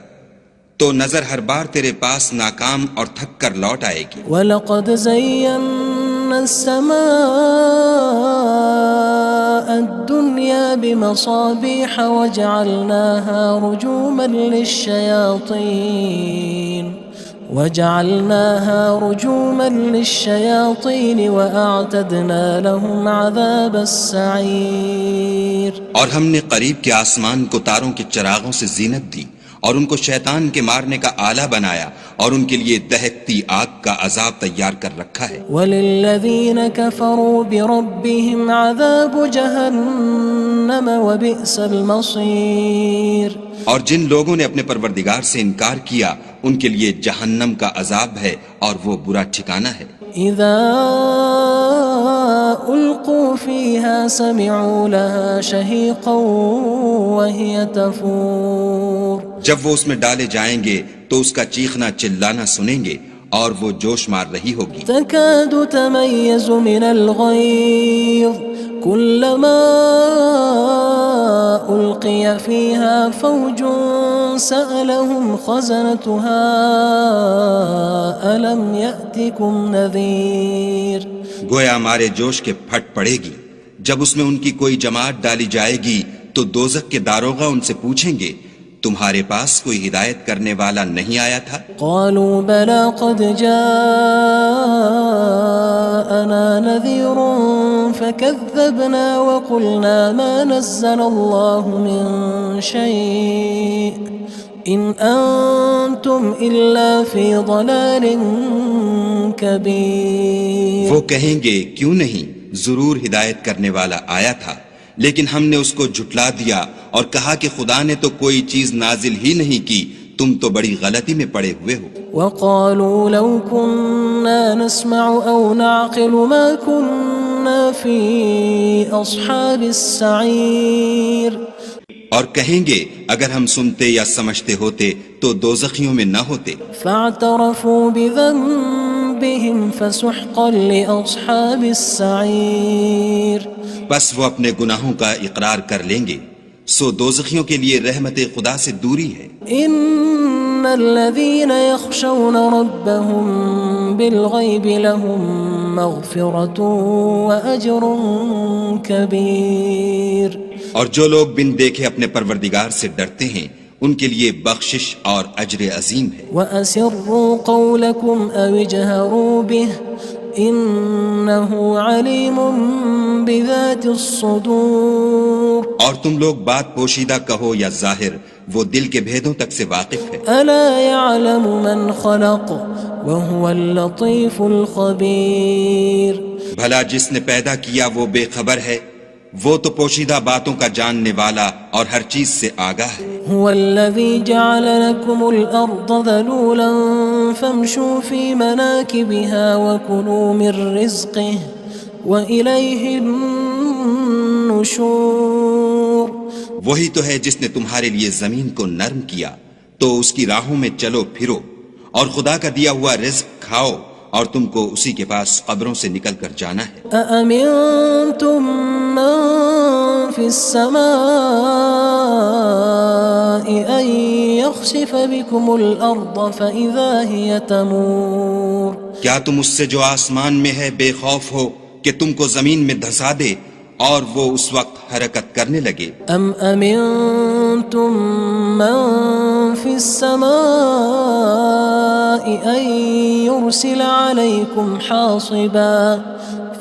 تو نظر ہر بار تیرے پاس ناکام اور تھک کر لوٹ آئے گی۔ وَلَقَدْ زَيَّنَّا السَّمَاءَ الدُّنْيَا بِمَصَابِيحَ وَجَعَلْنَاهَا رُجُومًا لِلشَّيَاطِينِ وَأَعْتَدْنَا لَهُمْ عَذَابَ السَّعِيرِ۔ اور ہم نے قریب کے آسمان کو تاروں کے چراغوں سے زینت دی اور ان کو شیطان کے مارنے کا آلہ بنایا اور ان کے لیے دہکتی آگ کا عذاب تیار کر رکھا ہے۔ وَلِلَّذِينَ كَفَرُوا بِرَبِّهِمْ عَذَابُ جَهَنَّمَ وَبِئْسَ الْمَصِيرُ۔ اور جن لوگوں نے اپنے پروردگار سے انکار کیا ان کے لیے جہنم کا عذاب ہے اور وہ برا ٹھکانہ ہے۔ اذا القوا فيها سمعوا لها شهيقا وهي تفور۔ جب وہ اس میں ڈالے جائیں گے تو اس کا چیخنا چلانا سنیں گے اور وہ جوش مار رہی ہوگی۔ تكاد تميز من الغيظ كلما ألقي فيها فوج سألهم خزنتها ألم يأتكم نذير۔ گویا مارے جوش کے پھٹ پڑے گی۔ جب اس میں ان کی کوئی جماعت ڈالی جائے گی تو دوزخ کے داروغہ ان سے پوچھیں گے تمہارے پاس کوئی ہدایت کرنے والا نہیں آیا تھا؟ قالوا بلى قد جاءنا نذير فكذبنا وقلنا ما نزل الله من شيء إن أنتم إلا في ضلال كبير۔ وہ کہیں گے کیوں نہیں، ضرور ہدایت کرنے والا آیا تھا لیکن ہم نے اس کو جھٹلا دیا اور کہا کہ خدا نے تو کوئی چیز نازل ہی نہیں کی، تم تو بڑی غلطی میں پڑے ہوئے ہو۔ وقالوا لو كنا نسمع أو نعقل ما كنا في أصحاب السعير۔ اور کہیں گے اگر ہم سنتے یا سمجھتے ہوتے تو دوزخیوں میں نہ ہوتے۔ فاعترفوا بذنبهم فسحقا لأصحاب السعير۔ بس وہ اپنے گناہوں کا اقرار کر لیں گے، سو دوزخیوں کے لیے رحمت خدا سے دوری ہے۔ ان الذين يخشون ربهم بالغيب لهم مغفرة وأجر كبير۔ اور جو لوگ بن دیکھے اپنے پروردگار سے ڈرتے ہیں ان کے لیے بخشش اور اجر عظیم ہے۔ وَأَسِرُّوا قَوْلَكُمْ أَوِ اجْهَرُوا بِهِ إِنَّهُ عَلِيمٌ ذات الصدور اور تم لوگ بات پوشیدہ کہو یا ظاہر، وہ دل کے بھیدوں تک سے واقف ہے۔ ألا يعلم من خلق وهو اللطيف الخبير بھلا جس نے پیدا کیا وہ بے خبر ہے، وہ تو پوشیدہ باتوں کا جاننے والا اور ہر چیز سے آگاہ ہے۔ هو الذي جعل لكم الأرض ذلولا فامشوا في مناكبها وكلوا من رزقه وإليه النشور وہی تو ہے جس نے تمہارے لیے زمین کو نرم کیا، تو اس کی راہوں میں چلو پھرو اور خدا کا دیا ہوا رزق کھاؤ، اور تم کو اسی کے پاس قبروں سے نکل کر جانا ہے۔ أأمنتم من في السماء أن يخسف بكم الأرض فإذا هي تمور کیا تم اس سے جو آسمان میں ہے بے خوف ہو کہ تم کو زمین میں دھسا دے اور وہ اس وقت حرکت کرنے لگے؟ أم أمنتم من في السماء أن يرسل عليكم حاصبا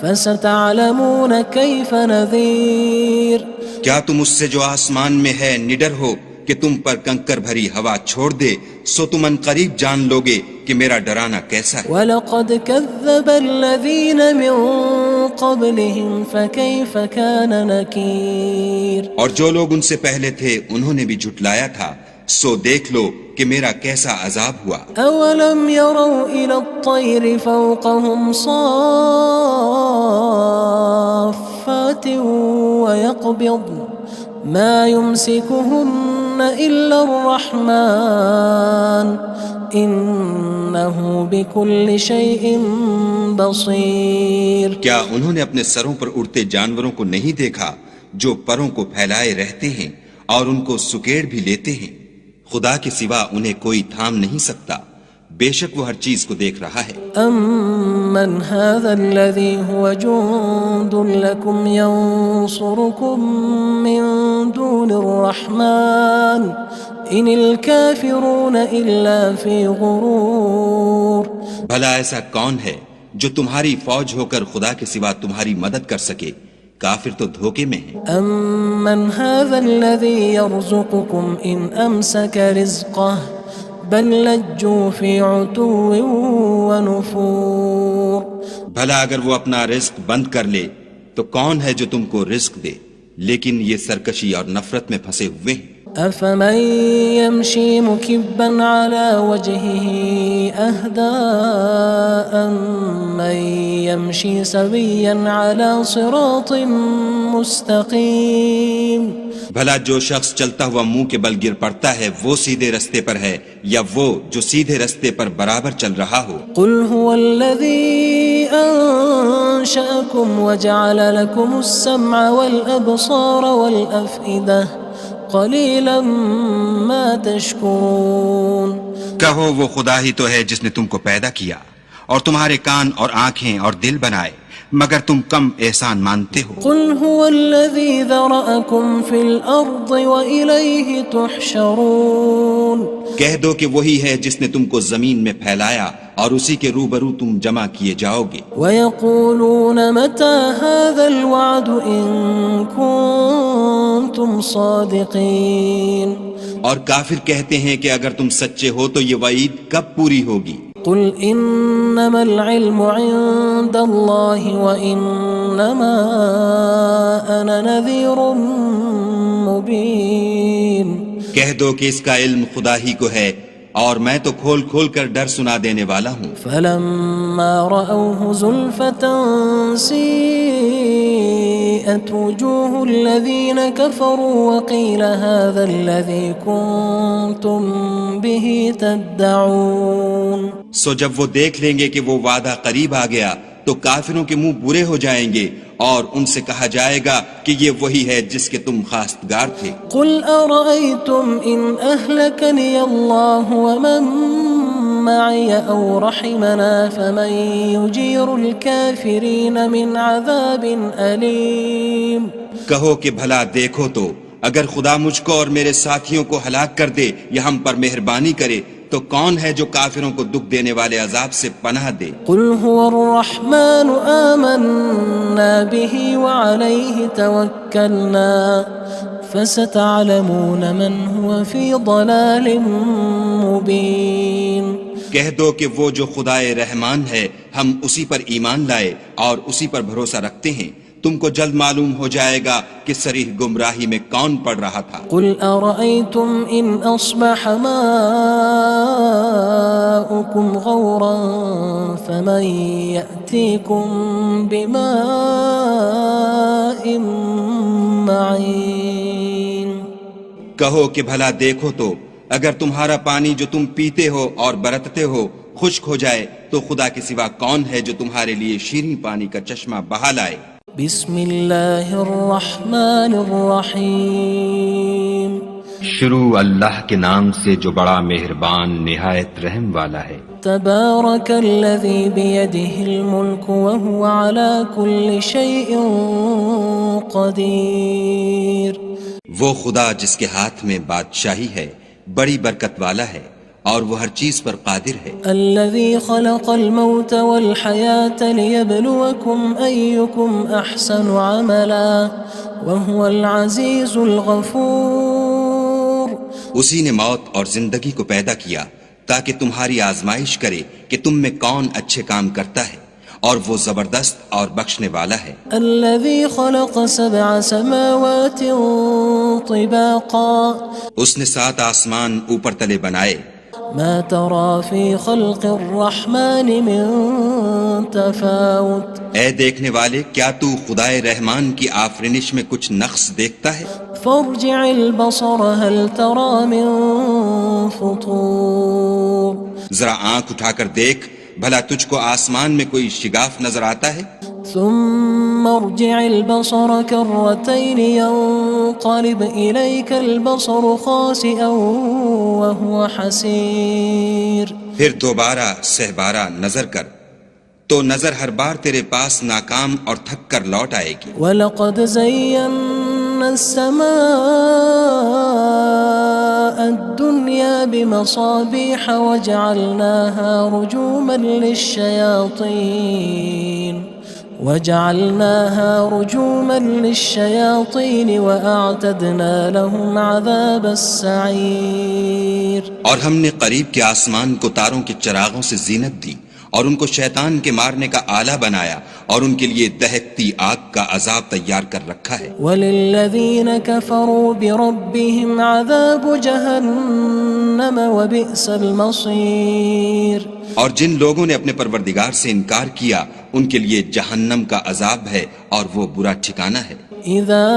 فستعلمون كيف نذير کیا تم اس سے جو آسمان میں ہے نڈر ہو کہ تم پر کنکر بھری ہوا چھوڑ دے، سو تم ان قریب جان لوگے کہ میرا ڈرانا کیسا ہے۔ وَلَقَدْ كَذَّبَ الَّذِينَ مِن قَبْلِهِمْ فَكَيْفَ كَانَ نَكِيرٌ اور جو لوگ ان سے پہلے تھے انہوں نے بھی جھٹلایا تھا، سو دیکھ لو کہ میرا کیسا عذاب ہوا۔ أَوَلَمْ يَرَوْا إِلَى الطَّيْرِ فَوْقَهُمْ صَافَّاتٍ وَيَقْبِضْنَ مَا يُمْسِكُهُنَّ إِلَّا الرَّحْمَنُ إِنَّهُ بِكُلِّ شَيْءٍ بَصِيرٌ کیا انہوں نے اپنے سروں پر اڑتے جانوروں کو نہیں دیکھا جو پروں کو پھیلائے رہتے ہیں اور ان کو سکیڑ بھی لیتے ہیں؟ خدا کے سوا انہیں کوئی تھام نہیں سکتا، بے شک وہ ہر چیز کو دیکھ رہا ہے۔ أَمَّنْ هَذَا الَّذِي هُوَ جُندٌ لَكُمْ يَنصُرُكُم مِّن دُونِ الرَّحْمَنِ إِنِ الْكَافِرُونَ إِلَّا فِي غُرُورٍ بھلا ایسا کون ہے جو تمہاری فوج ہو کر خدا کے سوا تمہاری مدد کر سکے؟ کافر تو دھوکے میں ہیں۔ أَمَّنْ هَذَا الَّذِي يَرْزُقُكُمْ إِنْ أَمْسَكَ رِزْقَهُ بَلْ لَجُّوا فِي عُتُوٍّ وَنُفُورٍ بھلا اگر وہ اپنا رزق بند کر لے تو کون ہے جو تم کو رزق دے؟ لیکن یہ سرکشی اور نفرت میں پھنسے ہوئے ہیں۔ أَفَمَن يَمْشِي مُكِبًّا عَلَى وَجْهِهِ أَهْدَىٰ أَمَّن يَمْشِي سَوِيًّا عَلَى صِرَاطٍ مُّسْتَقِيمٍ بھلا جو شخص چلتا ہوا منہ کے بل گر پڑتا ہے وہ سیدھے رستے پر ہے یا وہ جو سیدھے رستے پر برابر چل رہا ہو؟ قُلْ هُوَ الَّذِي أَنشَأَكُمْ وَجَعَلَ لَكُمُ السَّمْعَ وَالْأَبْصَارَ وَالْأَفْئِدَةَ قَلِيلًا مَا تَشْكُرُونَ کہو وہ خدا ہی تو ہے جس نے تم کو پیدا کیا اور تمہارے کان اور آنکھیں اور دل بنائے، مگر تم کم احسان مانتے ہو۔ قُلْ هُوَ الَّذِي ذَرَأَكُمْ فِي الْأَرْضِ وَإِلَيْهِ تُحْشَرُونَ کہہ دو کہ وہی ہے جس نے تم کو زمین میں پھیلایا اور اسی کے روبرو تم جمع کیے جاؤ گے۔ وَيَقُولُونَ مَتَى هَذَا الْوَعْدُ إِن كُنتُمْ صَادِقِينَ اور کافر کہتے ہیں کہ اگر تم سچے ہو تو یہ وعید کب پوری ہوگی؟ قُلْ إِنَّمَا الْعِلْمُ عِندَ اللَّهِ وَإِنَّمَا أَنَا نَذِيرٌ مُّبِينٌ کہہ دو کہ اس کا علم خدا ہی کو ہے اور میں تو کھول کھول کر ڈر سنا دینے والا ہوں۔ فَلَمَّا رَأَوْهُ زُلْفَةً سِيئَتْ وُجُوهُ الَّذِينَ كَفَرُوا وَقِيلَ هَذَا الَّذِي كُنتُم بِهِ تَدَّعُونَ سو جب وہ دیکھ لیں گے کہ وہ وعدہ قریب آ گیا تو کافروں کے منہ برے ہو جائیں گے اور ان سے کہا جائے گا کہ یہ وہی ہے جس کے تم خواستگار تھے۔ قُلْ أَرَأَيْتُمْ إِنْ أَهْلَكَنِيَ اللَّهُ وَمَن مَّعِيَ أَوْ رَحِمَنَا فَمَن يُجِيرُ الْكَافِرِينَ مِنْ عَذَابٍ أَلِيمٍ کہو کہ بھلا دیکھو تو اگر خدا مجھ کو اور میرے ساتھیوں کو ہلاک کر دے یا ہم پر مہربانی کرے تو کون ہے جو کافروں کو دکھ دینے والے عذاب سے پناہ دے؟ قل هو الرحمن آمنا به وعليه توكلنا فستعلمون من هو في ضلال مبين. کہہ دو کہ وہ جو خدائے رحمان ہے ہم اسی پر ایمان لائے اور اسی پر بھروسہ رکھتے ہیں، تم کو جلد معلوم ہو جائے گا کہ صریح گمراہی میں کون پڑ رہا تھا. قل ارأيتم ان اصبح ماؤكم غورا فمن يأتيكم بماء معين. کہو کہ بھلا دیکھو تو اگر تمہارا پانی جو تم پیتے ہو اور برتتے ہو خشک ہو جائے تو خدا کے سوا کون ہے جو تمہارے لیے شیریں پانی کا چشمہ بہا لائے. بسم اللہ الرحمن الرحیم. شروع اللہ کے نام سے جو بڑا مہربان نہایت رحم والا ہے. تبارک الذی بیدہ الملک وہو علی کل شیء قدیر. وہ خدا جس کے ہاتھ میں بادشاہی ہے بڑی برکت والا ہے اور وہ ہر چیز پر قادر ہے. الذي خلق الموت والحياة ليبلوكم أيكم أحسن عملا وهو العزيز الغفور. اسی نے موت اور زندگی کو پیدا کیا تاکہ تمہاری آزمائش کرے کہ تم میں کون اچھے کام کرتا ہے اور وہ زبردست اور بخشنے والا ہے. الذي خلق 7 سماوات طباقا. اس نے 7 آسمان اوپر تلے بنائے. ما ترى في خلق الرحمن من تفاوت. اے دیکھنے والے کیا تو خدائے رحمان کی آفرینش میں کچھ نقص دیکھتا ہے؟ فارجع البصر هل ترى من فطور. ذرا آنکھ اٹھا کر دیکھ بھلا تجھ کو آسمان میں کوئی شگاف نظر آتا ہے؟ ثم ارجع البصر كرتين ينقلب إليك البصر خاسئا وهو حسير. پھر دوبارہ سہبارہ نظر کر تو نظر ہر بار تیرے پاس ناکام اور تھک کر لوٹ آئے گی. وَلَقَدْ زَيَّنَّا السَّمَاءَ الدُّنْيَا بِمَصَابِيحَ وَجَعَلْنَاهَا رُجُومًا لِلشَّيَاطِينِ وَأَعْتَدْنَا لَهُمْ عَذَابَ السَّعِيرِ. اور ہم نے قریب کے آسمان کو تاروں کے چراغوں سے زینت دی اور ان کو شیطان کے مارنے کا آلہ بنایا اور ان کے لیے دہکتی آگ کا عذاب تیار کر رکھا ہے. وَلِلَّذِينَ كَفَرُوا بِرَبِّهِمْ عَذَابُ جَهَنَّمَ وَبِئْسَ الْمَصِيرُ. اور جن لوگوں نے اپنے پروردگار سے انکار کیا ان کے لیے جہنم کا عذاب ہے اور وہ برا ٹھکانہ ہے. اذا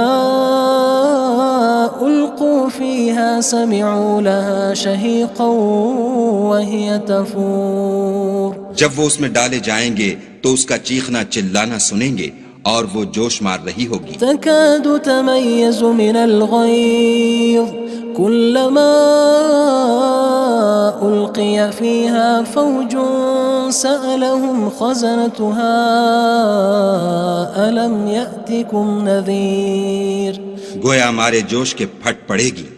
القوا فيها سمعوا لها شهيقا وهي تفور. جب وہ اس میں ڈالے جائیں گے تو اس کا چیخنا چلانا سنیں گے اور وہ جوش مار رہی ہوگی. تكاد تميز من الغيظ كلما ألقي فيها فوج سألهم خزنتها ألم يأتكم نذير. گویا ہمارے جوش کے پھٹ پڑے گی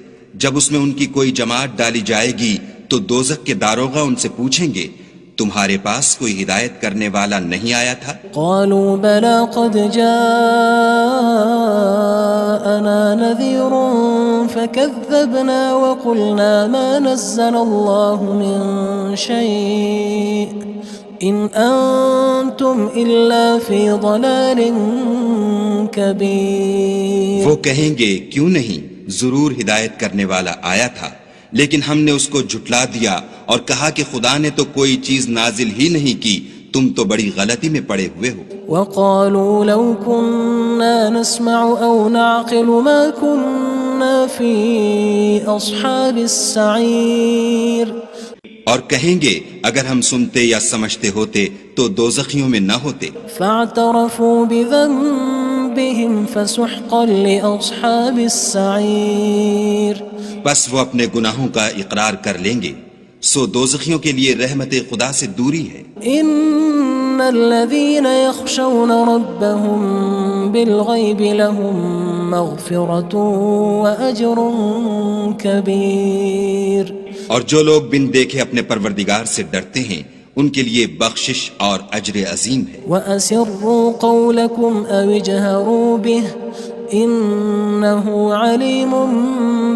جب اس میں ان کی کوئی جماعت ڈالی جائے گی تو دوزخ کے داروغہ ان سے پوچھیں گے تمہارے پاس کوئی ہدایت کرنے والا نہیں آیا تھا؟ قالوا بلى قد جاءنا نذير فكذبنا وقلنا ما نزل الله من شيء إن أنتم إلا في ضلال كبير. وہ کہیں گے کیوں نہیں، ضرور ہدایت کرنے والا آیا تھا لیکن ہم نے اس کو جھٹلا دیا اور کہا کہ خدا نے تو کوئی چیز نازل ہی نہیں کی، تم تو بڑی غلطی میں پڑے ہوئے ہو. وقالوا لو كنا نسمع أو نعقل ما كنا في أصحاب السعير. اور کہیں گے اگر ہم سنتے یا سمجھتے ہوتے تو دوزخیوں میں نہ ہوتے. فاعترفوا بذنبهم فسحقا لأصحاب السعير. بس وہ اپنے گناہوں کا اقرار کر لیں گے سو دوزخیوں کے لیے رحمت خدا سے دوری ہے. ان الذين يخشون ربهم بالغيب لهم مغفرة وأجر كبير. اور جو لوگ بن دیکھے اپنے پروردگار سے ڈرتے ہیں ان کے لیے بخشش اور اجر عظیم ہے. وَأَسِرُّوا قَوْلَكُمْ أَوِ اجْهَرُوا بِهِ إِنَّهُ عَلِيمٌ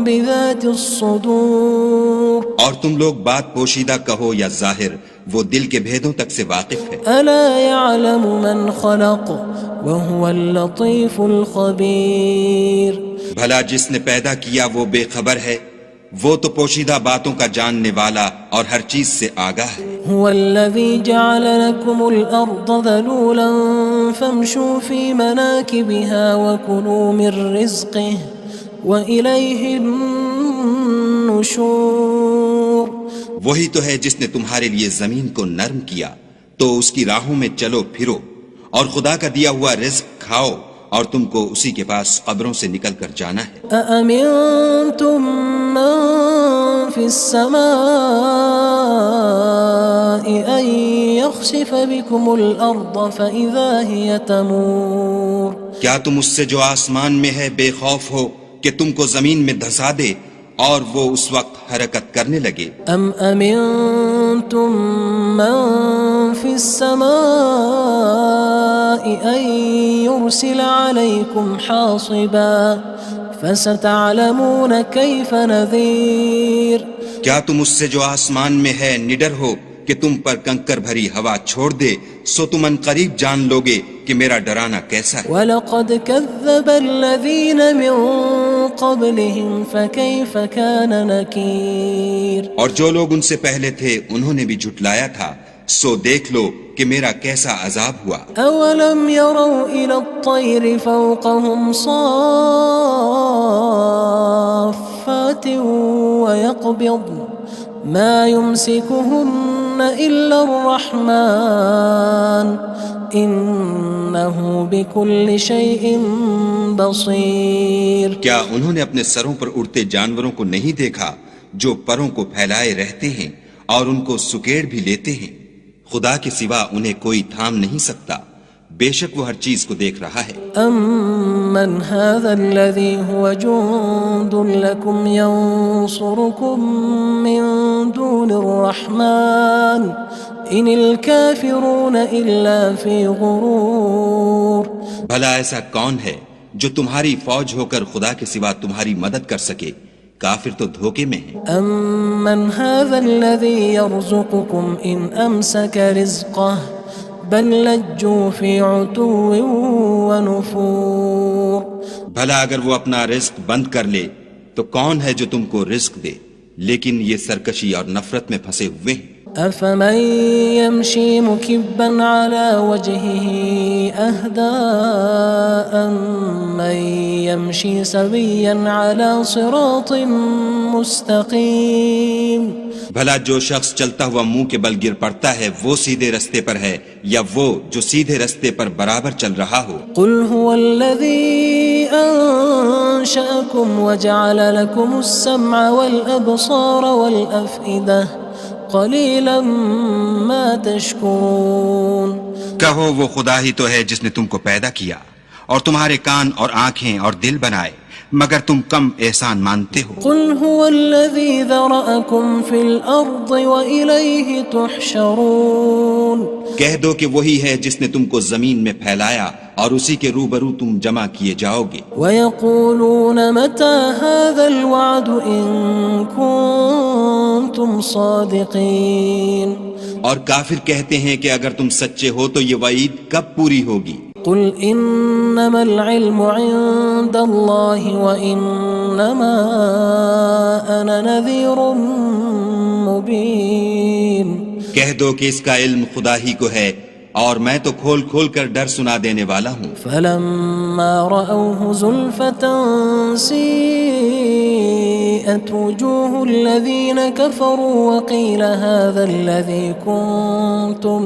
بِذَاتِ الصُّدُورِ. اور تم لوگ بات پوشیدہ کہو یا ظاہر، وہ دل کے بھیدوں تک سے واقف ہے. أَلَا يَعْلَمُ مَنْ خَلَقَ وَهُوَ اللَّطِيفُ الْخَبِيرُ. بھلا جس نے پیدا کیا وہ بے خبر ہے، وہ تو پوشیدہ باتوں کا جاننے والا اور ہر چیز سے آگاہ ہے. هو الذي جعل لكم الأرض ذلولا فامشوا في مناكبها وكلوا من رزقه وإليه النشور. وہی تو ہے جس نے تمہارے لیے زمین کو نرم کیا تو اس کی راہوں میں چلو پھرو اور خدا کا دیا ہوا رزق کھاؤ اور تم کو اسی کے پاس قبروں سے نکل کر جانا ہے. أأمنتم من في السماء أن يخسف بكم الأرض فإذا هي تمور. کیا تم اس سے جو آسمان میں ہے بے خوف ہو کہ تم کو زمین میں دھسا دے اور وہ اس وقت حرکت کرنے لگے؟ أم أمنتم من في السماء أن يرسل عليكم حاصبا فستعلمون كيف نذير. کیا تم اس سے جو آسمان میں ہے نڈر ہو کہ تم پر کنکر بھری ہوا چھوڑ دے، سو تم ان قریب جان لوگے کہ میرا ڈرانا کیسا ہے. وَلَقَدْ كَذَّبَ الَّذِينَ مِن قَبْلِهِمْ فَكَيْفَ كَانَ نَكِيرٌ. اور جو لوگ ان سے پہلے تھے انہوں نے بھی جھٹلایا تھا، سو دیکھ لو کہ میرا کیسا عذاب ہوا. أَوَلَمْ يَرَوْا إِلَى الطَّيْرِ فَوْقَهُمْ صَافَّاتٍ وَيَقْبِضْنَ مَا يُمْسِكُهُنَّ إِلَّا الرَّحْمَنُ إِنَّهُ بِكُلِّ شَيْءٍ بَصِيرٌ. کیا انہوں نے اپنے سروں پر اڑتے جانوروں کو نہیں دیکھا جو پروں کو پھیلائے رہتے ہیں اور ان کو سکیڑ بھی لیتے ہیں؟ خدا کے سوا انہیں کوئی تھام نہیں سکتا، بے شک وہ ہر چیز کو دیکھ رہا ہے. أَمَّنْ هَذَا الَّذِي هُوَ جُندٌ لَكُمْ يَنصُرُكُم مِّن دُونِ الرَّحْمَنِ إِنِ الْكَافِرُونَ إِلَّا فِي غُرُورٍ. بھلا ایسا کون ہے جو تمہاری فوج ہو کر خدا کے سوا تمہاری مدد کر سکے؟ کافر تو دھوکے میں ہیں. أَمَّنْ هَذَا الَّذِي يَرْزُقُكُمْ إِنْ أَمْسَكَ رِزْقَهُ بَلْ لَجُّوا فِي عُتُوٍّ وَنُفُورٍ. بھلا اگر وہ اپنا رزق بند کر لے تو کون ہے جو تم کو رزق دے؟ لیکن یہ سرکشی اور نفرت میں پھنسے ہوئے ہیں. أَفَمَن يَمْشِي مُكِبًّا عَلَى وَجْهِهِ أَهْدَىٰ أَمَّن يَمْشِي سَوِيًّا عَلَى صِرَاطٍ مُّسْتَقِيمٍ. بھلا جو شخص چلتا ہوا منہ کے بل گر پڑتا ہے وہ سیدھے رستے پر ہے یا وہ جو سیدھے رستے پر برابر چل رہا ہو؟ قُلْ هُوَ الَّذِي أَنشَأَكُمْ وَجَعَلَ لَكُمُ السَّمْعَ وَالْأَبْصَارَ وَالْأَفْئِدَةَ قَلِيلًا مَا تَشْكُرُونَ. کہو وہ خدا ہی تو ہے جس نے تم کو پیدا کیا اور تمہارے کان اور آنکھیں اور دل بنائے، مگر تم کم احسان مانتے ہو. قُلْ هُوَ الَّذِي ذَرَأَكُمْ فِي الْأَرْضِ وَإِلَيْهِ تُحْشَرُونَ. کہہ دو کہ وہی ہے جس نے تم کو زمین میں پھیلایا اور اسی کے روبرو تم جمع کیے جاؤ گے. وَيَقُولُونَ مَتَى هَذَا الْوَعْدُ إِن كُنتُمْ صَادِقِينَ. اور کافر کہتے ہیں کہ اگر تم سچے ہو تو یہ وعید کب پوری ہوگی؟ قُلْ إِنَّمَا الْعِلْمُ عِندَ اللَّهِ وَإِنَّمَا أَنَا نَذِيرٌ مُّبِينٌ. کہہ دو کہ اس کا علم خدا ہی کو ہے اور میں تو کھول کھول کر ڈر سنا دینے والا ہوں. فَلَمَّا رَأَوْهُ زُلْفَةً سِيئَتْ وُجُوهُ الَّذِينَ كَفَرُوا وَقِيلَ هَذَا الَّذِي كُنتُم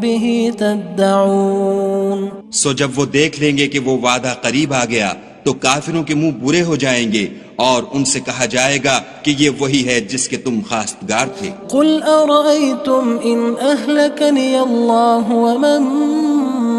بِهِ تَدَّعُونَ. سو جب وہ دیکھ لیں گے کہ وہ وعدہ قریب آ گیا تو کافروں کے منہ برے ہو جائیں گے اور ان سے کہا جائے گا کہ یہ وہی ہے جس کے تم خواستگار تھے. قُلْ أَرَأَيْتُمْ إِنْ أَهْلَكَنِيَ اللَّهُ وَمَن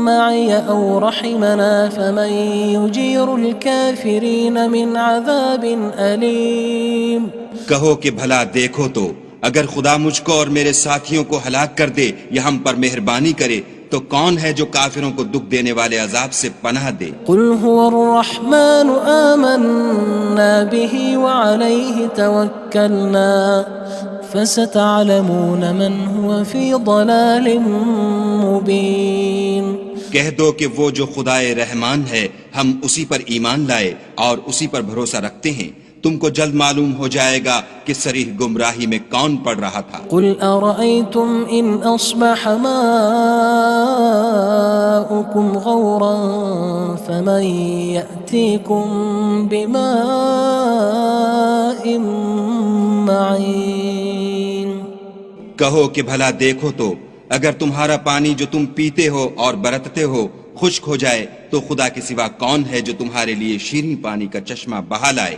معي أو رحمنا فمن يجير الكافرين من عذاب أليم کہو کہ بھلا دیکھو تو اگر خدا مجھ کو اور میرے ساتھیوں کو ہلاک کر دے یا ہم پر مہربانی کرے تو کون ہے جو کافروں کو دکھ دینے والے عذاب سے پناہ دے؟ قل هو الرحمن آمنا به وعليه توكلنا فستعلمون من هو في ضلال مبين کہہ دو کہ وہ جو خدائے رحمان ہے ہم اسی پر ایمان لائے اور اسی پر بھروسہ رکھتے ہیں، تم کو جلد معلوم ہو جائے گا کہ صریح گمراہی میں کون پڑ رہا تھا۔ قل أرأيتم إن أصبح ماؤكم غورا فمن يأتيكم بماء معين کہو کہ بھلا دیکھو تو اگر تمہارا پانی جو تم پیتے ہو اور برتتے ہو خشک ہو جائے تو خدا کے سوا کون ہے جو تمہارے لیے شیریں پانی کا چشمہ بہا لائے؟